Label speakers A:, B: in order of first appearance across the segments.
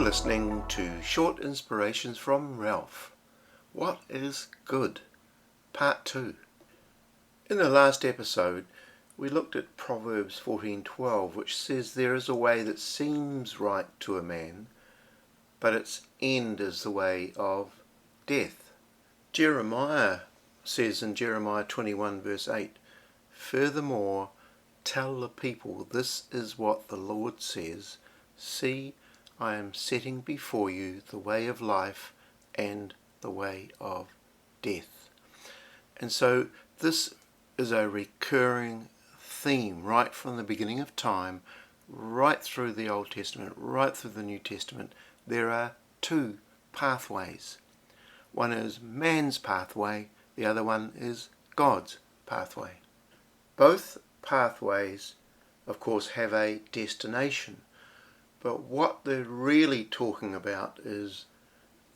A: listening to Short Inspirations from Ralph. What is good? Part 2. In the last episode, we looked at Proverbs 14:12, which says there is a way that seems right to a man, but its end is the way of death. Jeremiah says in Jeremiah 21 verse 8, "Furthermore, tell the people, this is what the Lord says, see, I am setting before you the way of life and the way of death." And so this is a recurring theme right from the beginning of time, right through the Old Testament, right through the New Testament. There are two pathways. One is man's pathway, the other one is God's pathway. Both pathways, of course, have a destination. But what they're really talking about is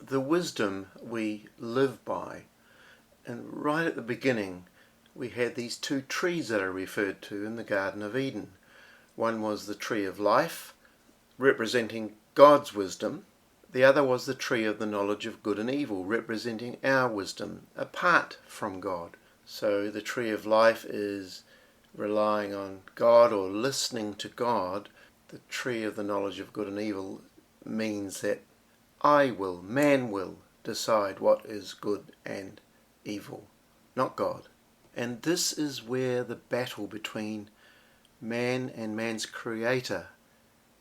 A: the wisdom we live by. And right at the beginning, we had these two trees that are referred to in the Garden of Eden. One was the tree of life, representing God's wisdom. The other was the tree of the knowledge of good and evil, representing our wisdom apart from God. So the tree of life is relying on God or listening to God. The tree of the knowledge of good and evil means that man will decide what is good and evil, not God. And this is where the battle between man and man's creator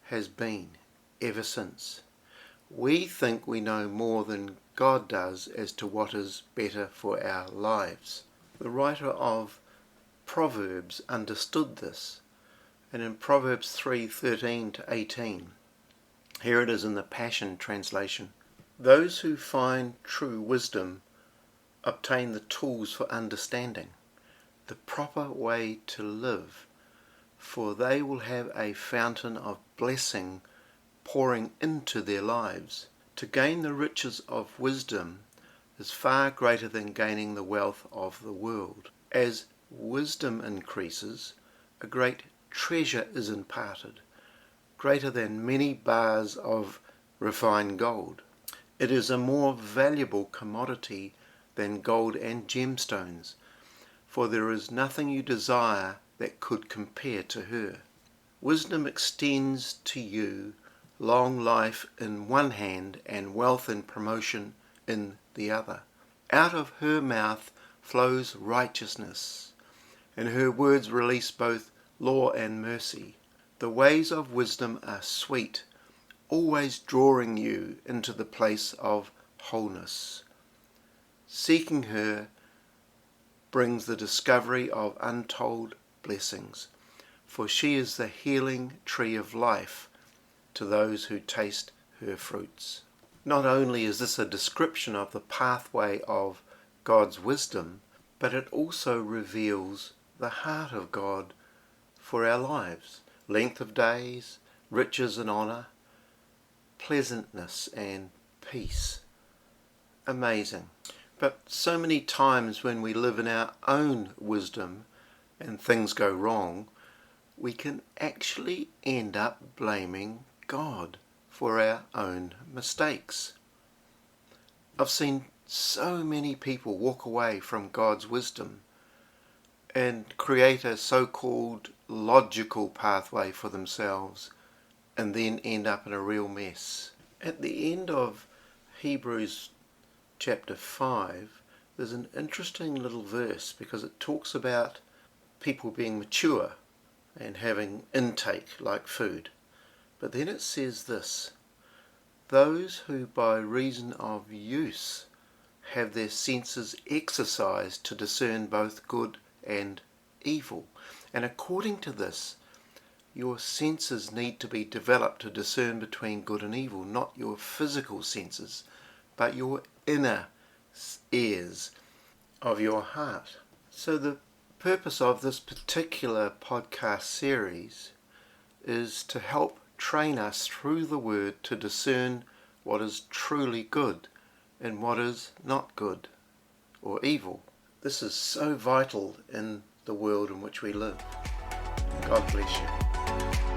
A: has been ever since. We think we know more than God does as to what is better for our lives. The writer of Proverbs understood this. And in Proverbs 3:13 to 18, here it is in the Passion Translation. "Those who find true wisdom obtain the tools for understanding, the proper way to live, for they will have a fountain of blessing pouring into their lives. To gain the riches of wisdom is far greater than gaining the wealth of the world. As wisdom increases, a great treasure is imparted, greater than many bars of refined gold. It is a more valuable commodity than gold and gemstones, for there is nothing you desire that could compare to her. Wisdom extends to you long life in one hand and wealth and promotion in the other. Out of her mouth flows righteousness, and her words release both law and mercy. The ways of wisdom are sweet, always drawing you into the place of wholeness. Seeking her brings the discovery of untold blessings, for she is the healing tree of life to those who taste her fruits." Not only is this a description of the pathway of God's wisdom, but it also reveals the heart of God for our lives. Length of days, riches and honour, pleasantness and peace. Amazing. But so many times when we live in our own wisdom and things go wrong, we can actually end up blaming God for our own mistakes. I've seen so many people walk away from God's wisdom and create a so-called logical pathway for themselves and then end up in a real mess. At the end of Hebrews chapter 5, there's an interesting little verse because it talks about people being mature and having intake like food. But then it says this: "Those who by reason of use have their senses exercised to discern both good and evil." And according to this, your senses need to be developed to discern between good and evil, not your physical senses, but your inner ears of your heart. So the purpose of this particular podcast series is to help train us through the Word to discern what is truly good and what is not good or evil. This is so vital in the world in which we live. God bless you.